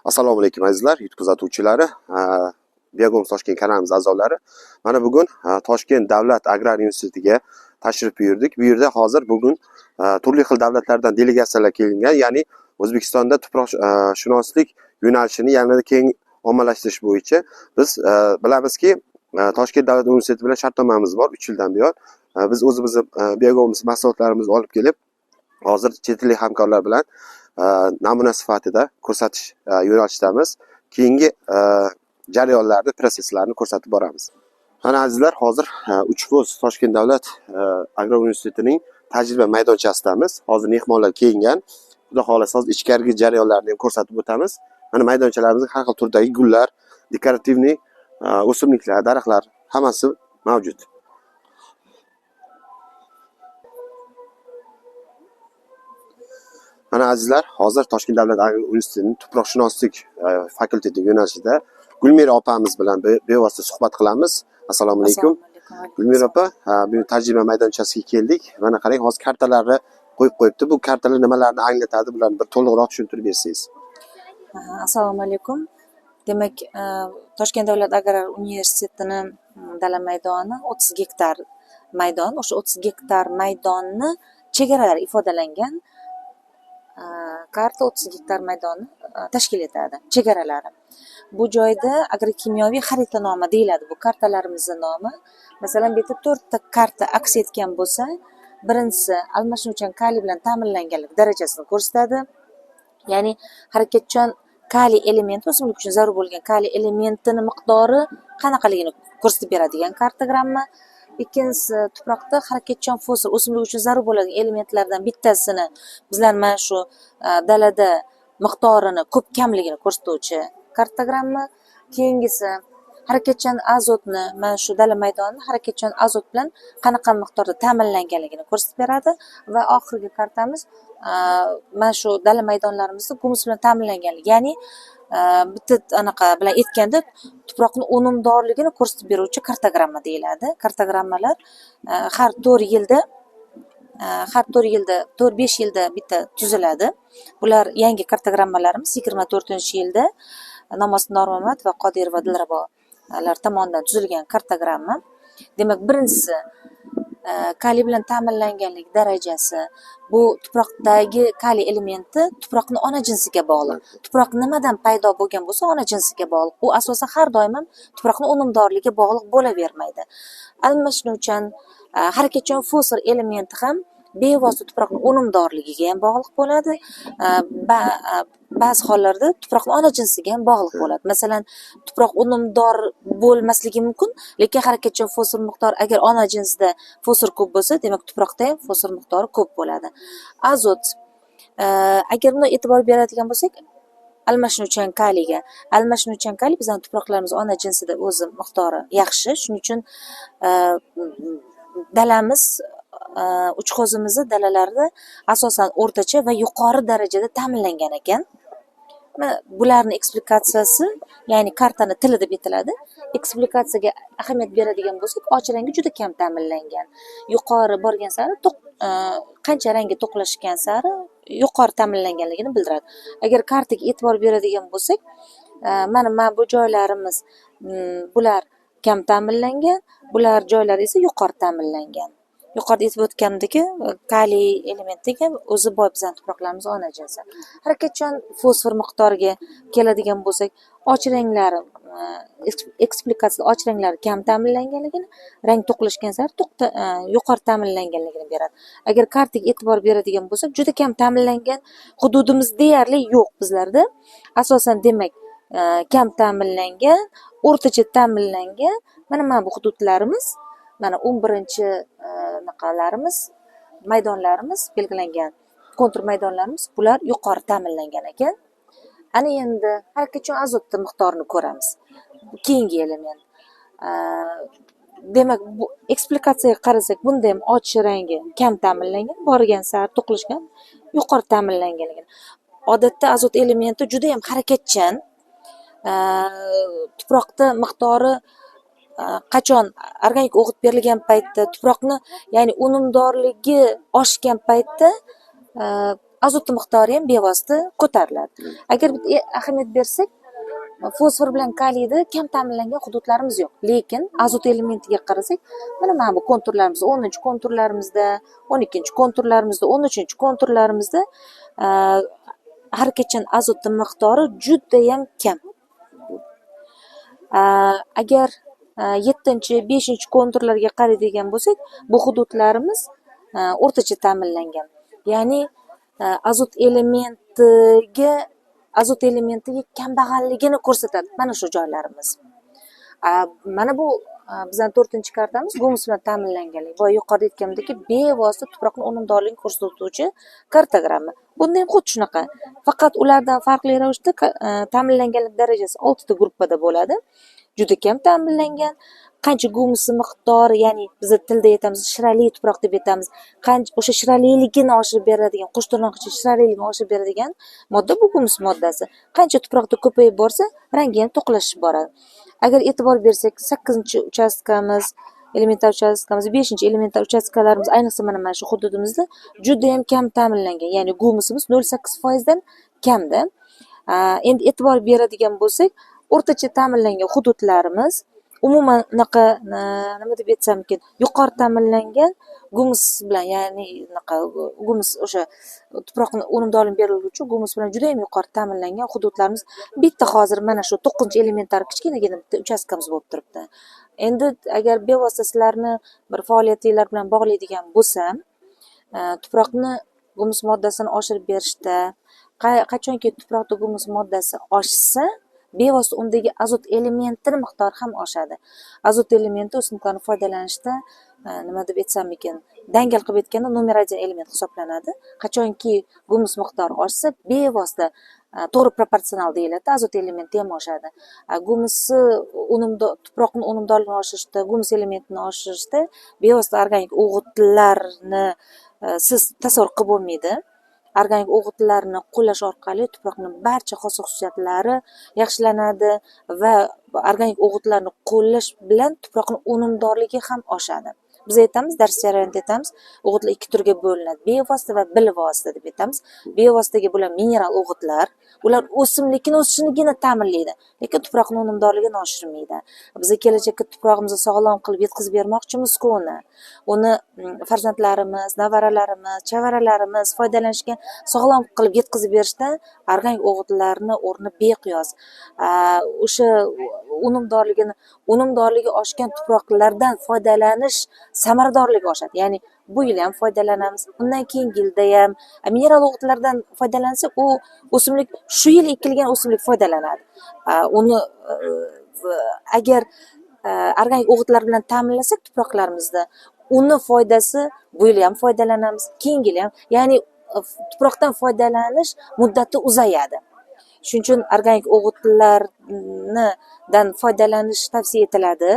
Assalomu alaykum azizlar, YouTube kuzatuvchilari, Biogo'miz Toshkent kanalimiz a'zolari. Mana bugun Toshkent davlat agrar universitetiga tashrif buyurdik. Bu yerda hozir bugun turli xil davlatlardan delegatsiyalar kelgan, ya'ni O'zbekistonda tuproqshunoslik yo'nalishini yanada keng ommalashtirish bo'yicha biz bilamizki, Toshkent davlat universiteti bilan shartnomamiz bor 3 yildan buyon. Biz o'zimizni Biogo'miz mahsulotlarimizni olib kelib, hozir chet ellik hamkorlar bilan namuna sifatida ko'rsatish yo'nalishdamiz. Keyingi jarayonlarni, proseslarni ko'rsatib boramiz. Mana azizlar, hozir Uchko'z Toshkent davlat agrar universitetining tajriba maydonchasidamiz. Hozir mehmonlar kelgan. Xudo xolasa hozir ichkarigi jarayonlarni ham ko'rsatib o'tamiz. Mana maydonchalarimizda har xil turdagi gullar, dekorativniy o'simliklar, daraxtlar hammasi mavjud. Mana azizlar, hozir Toshkent davlat agrar universitetining tuproqshunoslik fakulteti yo'nalishida Gulmira opamiz bilan bevosita suhbat qilamiz. Assalomu alaykum. Gulmira opa, bu tajriba maydonchasiga keldik. Mana qarang, hozir kartalarni qo'yib qo'yibdi. Bu kartalar nimalarni anglatadi? Bularni bir to'liqroq tushuntirib bersangiz. Assalomu alaykum. Demak, Toshkent davlat agrar universitetining dala maydoni 30 gektar maydon. O'sha 30 gektar maydonni chegaralari ifodalangan. Karta 30 gektar maydonni tashkil etadi, chegaralari. Bu joyda agrokimyoviy xaritanoma deyiladi. Bu kartalarimizning nomi. Masalan, bu yerda 4 ta karta aks etgan bo'lsa, birinchisi almashinuvchan kaliy bilan ta'minlanganlik darajasini ko'rsatadi. Ya'ni harakatchan kaliy elementi, o'simlik uchun zarur bo'lgan kaliy elementining miqdori qanaqaligini ko'rsatib beradigan kartogramma. Ikkinchisi, tuproqda harakatchan fosfor, o'simlik uchun zarur bo'lgan elementlardan bittasini bizlar mana shu dalada miqdorini ko'p kamligini ko'rsatuvchi kartogramma. Keyingisi, harakatchan azotni, mana shu dala maydonni harakatchan azot bilan qanaqa miqdorda ta'minlanganligini ko'rsatib beradi va oxirgi kartamiz mana shu dala maydonlarimizni humus bilan ta'minlanganligi, ya'ni bitta anaqa bilan aytganda tuproqni unumdorligini ko'rsatib beruvchi kartogramma deyiladi. Kartogrammalar har 4 yilda 4-5 yilda bitta tuziladi. Bular yangi kartogrammalarimiz 24-yilda Namoz Normamat va Qodirova Dilrabolar tomonidan tuzilgan kartogramma. Demak, birinchisi kaliy bilan ta'minlanganlik darajasi. Bu tuproqdagi kaliy elementi tuproqning ona jinsiga bog'liq. Tuproq nimadan paydo bo'lgan bo'lsa, ona jinsiga bog'liq. U asosan har doim ham tuproqning unumdorligiga bog'liq bo'lavermaydi. Almashinuvchan harakatchan fosfor elementi ham bevosita tuproqning unumdorligiga ham bog'liq bo'ladi. Ba'zi hollarda tuproqning ona jinsiga ham bog'liq bo'ladi. Masalan, tuproq unumdor bo'lmasligi mumkin, lekin harakatchan fosfor miqdori agar ona jinsida fosfor ko'p bo'lsa, demak tuproqda ham fosfor miqdori ko'p bo'ladi. Azot, agar buni e'tibor beradigan bo'lsak, almashinuvchan kaliyga. Almashinuvchan kaliy bizning tuproqlarimiz ona jinsida o'zi miqdori yaxshi. Shuning uchun dalamiz Uchqo'zimizni dalalarida asosan o'rtacha va yuqori darajada ta'minlangan ekan. Bularni eksplikatsiyasi, ya'ni kartani tili deb aytiladi. Eksplikatsiyaga ahamiyat beradigan bo'lsak, och rangi juda kam ta'minlangan. Yuqori borgan sari qancha rangi to'qlashgan sari yuqori ta'minlanganligini bildiradi. Agar kartaga e'tibor beradigan bo'lsak, mana bu joylarimiz bular kam ta'minlangan, bular joylari esa yuqori ta'minlangan. Yuqorida aytib o'tgandek, kaliy elementiga o'zi boy bizning tuproqlarimiz ona jinsi. Harakatchan fosfor miqdoriga keladigan bo'lsak, och ranglari, eksplikatsiyada och ranglari kam ta'minlanganligini, rang to'qlashgan sari yuqori ta'minlanganligini beradi. Agar kartaga e'tibor beradigan bo'lsak, juda kam ta'minlangan hududimiz deyarli yo'q bizlarda. Asosan demak, kam ta'minlangan, o'rtacha ta'minlangan mana bu hududlarimiz. Mana 11-chi naqalarimiz, maydonlarimiz belgilangan, kontur maydonlarimiz, bular yuqori ta'minlangan ekan. Ana endi harakatchan azotning miqdorini ko'ramiz. Keyingi element. Demak, bu eksplikatsiyaga qarasak, bunda ham och rangi kam ta'minlangan, borgan sari to'qlashgan, yuqori ta'minlanganligini. Odatda azot elementi juda ham harakatchan. Tuproqda miqdori qachon organik o'g'it berilgan paytda, tuproqni, ya'ni unumdorligi oshgan paytda azot miqdori ham bevosita ko'tariladi. Agar ahamiyat bersak, fosfor bilan kaliyda kam ta'minlangan hududlarimiz yo'q. Lekin azot elementiga qarasak, mana bu konturlarimiz 10-konturlarimizda, 12-konturlarimizda, 13-konturlarimizda har qachon azot miqdori juda ham kam. Agar 7-5-konturlarga qaraydigan bo'lsak, bu hududlarimiz o'rtacha ta'minlangan. Ya'ni azot elementiga kambag'alligini ko'rsatadi mana shu joylarimiz. Mana bu bizning 4-kartamiz gumus bilan ta'minlanganlik. Boya yuqorida aytganimdek, bevosita tuproqning unumdorligini ko'rsatuvchi kartogramma. Bunda ham xuddi shunaqa. Faqat ulardan farqli ravishda ta'minlanganlik darajasi 6 ta gruppada bo'ladi. Juda kam ta'minlangan, qancha gumusi miqdori, ya'ni biz tilda aytamiz shirali tuproq deb aytamiz. Qancha o'sha shiraliligini oshirib beradigan, qo'shtirnoqcha shiraliligini oshirib beradigan modda bu gumus moddasi. Qancha tuproqda ko'payib borsa, rangi ham to'qlashib boradi. Agar e'tibor bersak, 8-uchastkamiz, elementar uchastkamiz, 5-elementar uchastkalarimiz, ayniqsa mana shu hududimizda juda ham kam ta'minlangan. Ya'ni gumusimiz 0,8% dan kamda. Endi e'tibor beradigan bo'lsak, o'rtacha ta'minlangan hududlarimiz umuman nima deb aytsam ekan, yuqori ta'minlangan gumus bilan, ya'ni gumus o'sha tuproqni unumdorligini beriluvchi gumus bilan juda ham yuqori ta'minlangan hududlarimiz bitta hozir mana shu 9-elementar kichkinagina bitta uchastkamiz bo'lib turibdi. Endi agar bevosita sizlarni bir faoliyatinglar bilan bog'laydigan bo'lsam, tuproqni gumus moddasini oshirib berishda, qachonki tuproqda gumus moddasi oshsa, bevosita undagi azot elementining miqdori ham oshadi. Azot elementi o'simliklarni foydalanishda nima deb aytsam ekan, dangal qilib aytganda nomer 1 element hisoblanadi. Qachonki gumus miqdori oshsa, bevosita to'g'ri proporsional deyiladi, azot elementi ham oshadi. Gumusi tuproqning unumdorligini oshirishda, gumus elementini oshirishda bevosita organik o'g'itlarni siz tasavvur qilib bo'lmaydi. Organik o'g'itlarni qo'llash orqali tuproqning barcha xos xususiyatlari yaxshilanadi va organik o'g'itlarni qo'llash bilan tuproqning unumdorligi ham oshadi. Biz aytamiz, dars jarayonida aytamiz, o'g'itlar 2 turga bo'linadi. Bevosita va bilvosita deb aytamiz. Bevositaga bular mineral o'g'itlar, ular o'simlikning o'sishini ta'minlaydi, lekin tuproqning unumdorligini oshirmaydi. Biz kelajakda tuprog'imizni sog'lom qilib yetkazib bermoqchimiz-ku uni farzandlarimiz, nevaralarimiz, chavaralarimiz foydalanishga sog'lom qilib yetkazib berishda organik o'g'itlarni o'rni beqiyos. O'sha unumdorligi oshgan tuproqlardan foydalanish samaradorligi oshadi. Ya'ni bu yil ham foydalanamiz, undan keyingi yilda ham mineral o'g'itlardan foydalansa, u o'simlik shu yil ekilgan o'simlik foydalanadi. Uni agar organik o'g'itlar bilan ta'minlasak tuproqlarimizda, uni foydasi bu yil ham foydalanamiz, keyingi yil ham, ya'ni tuproqdan foydalanish muddati uzayadi. Shuning uchun organik o'g'itlardan foydalanish tavsiya etiladi.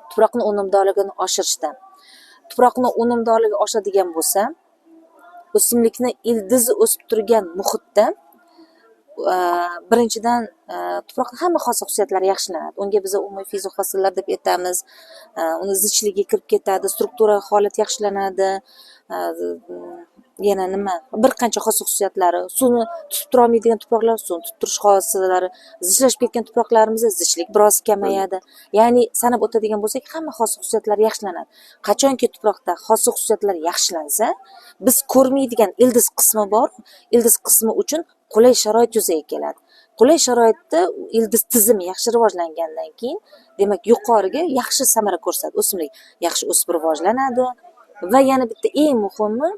Tuproqning unumdorligini oshirishda. Tuproqning unumdorligi oshadigan bo'lsa, o'simlikni ildizi o'sib turgan muhitda birinchidan tuproqning hamma xos xususiyatlari yaxshilanadi. Unga biz umumiy fizofasillar deb aytamiz. Uni zichligi kirib ketadi, struktura holati yaxshilanadi. Yana nima? Bir qancha xos xususiyatlari, suvni tutib tura olmaydigan tuproqlar suvni tutib turish xossiyatlari, zichlashib ketgan tuproqlarimizda zichlik biroz kamayadi. Ya'ni sanab o'tadigan bo'lsak, hamma xos xususiyatlari yaxshilanadi. Qachonki tuproqda xos xususiyatlar yaxshilansa, biz ko'rmaydigan ildiz qismi bor. Ildiz qismi uchun qulay sharoit yuzaga keladi. Qulay sharoitda ildiz tizimi yaxshi rivojlangandan keyin, demak, yuqoriga yaxshi samara ko'rsatadi. O'simlik yaxshi o'sib rivojlanadi va yana bitta eng muhimi,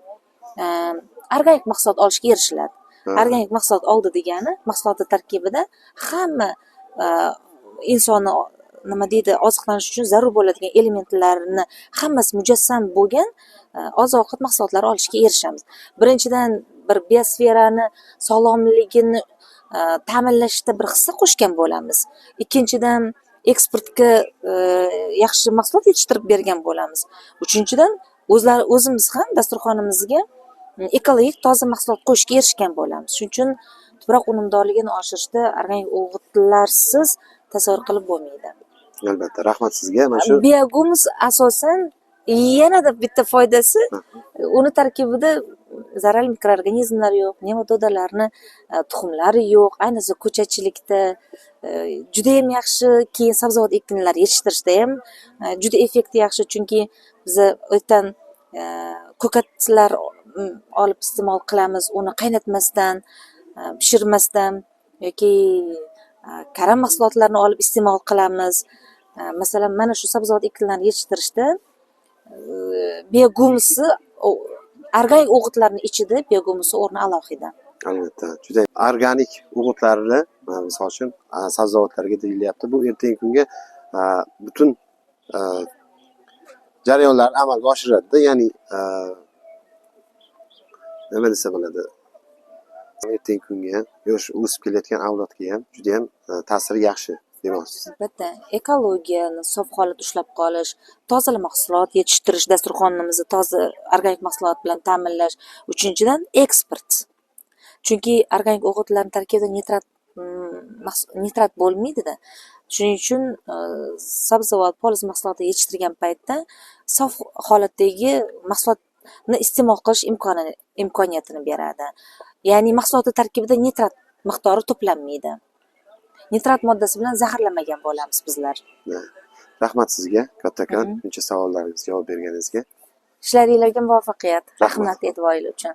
organik mahsulot olishga erishiladi. Organik mahsulot oldi degani, mahsulotning tarkibida hamma insonni nima deydi, oziqlanish uchun zarur bo'ladigan elementlarni hammasi mujassam bo'lgan oziq-ovqat mahsulotlari olishga erishamiz. Birinchidan bir biosferani sog'lomligini ta'minlashda bir hissa qo'shgan bo'lamiz. Ikkinchidan eksportga yaxshi mahsulot yetishtirib bergan bo'lamiz. Uchinchidan o'zimiz ham dasturxonimizga ekologik toza mahsulot qo'shishga erishgan bo'lamiz. Shuning uchun tuproq unumdorligini oshirishda organik o'g'itlarsiz tasavvur qilib bo'lmaydi. Albatta, rahmat sizga. Mana shu biogumus asosan yanada bitta foydasi, uni tarkibida zararli mikroorganizmlar yo'q, nematodalarni tuxumlari yo'q. Ayniqsa ko'chatchilikda judayam yaxshi, keyin sabzavot ekinlar yetishtirishda ham juda effekti yaxshi, chunki biz o'tdan ko'katlar olib iste'mol qilamiz, uni qaynatmasdan, pishirmasdan yoki karam mahsulotlarni olib iste'mol qilamiz. Masalan, mana shu sabzavot ekinlarni yetishtirishda biogumusi, organik o'g'itlarning ichida biogumusi o'rni alohida. Albatta, juda organik o'g'itlarni misol uchun sabzavotlarga deyilyapti. Bu ertangi kunga butun jarayonlarni amalga oshiradi. Ya'ni nima desa bo'ladi? Ertangi kunga yosh o'sib kelayotgan avlodga ham juda ham ta'siri yaxshi demoqchisiz. Albatta, ekologiyani sof holatda ushlab qolish, toza mahsulot yetishtirish, dasturxonimizni toza organik mahsulot bilan ta'minlash. Uchinchidan, eksport. Chunki organik o'g'itlarning tarkibida nitrat bo'lmaydi-da. Shuning uchun sabzavot, poliz mahsulotni yetishtirgan paytda sof holatdagi mahsulotni iste'mol qilish imkoniyatini beradi. Ya'ni mahsulot tarkibida nitrat miqdori to'planmaydi. Nitrat moddasi bilan zaharlamagan bo'lamiz bizlar. Rahmat sizga, kattakon, buncha savollaringizga javob berganingizga. Ishlaringizga muvaffaqiyat. Rahmat e'tiboringiz uchun.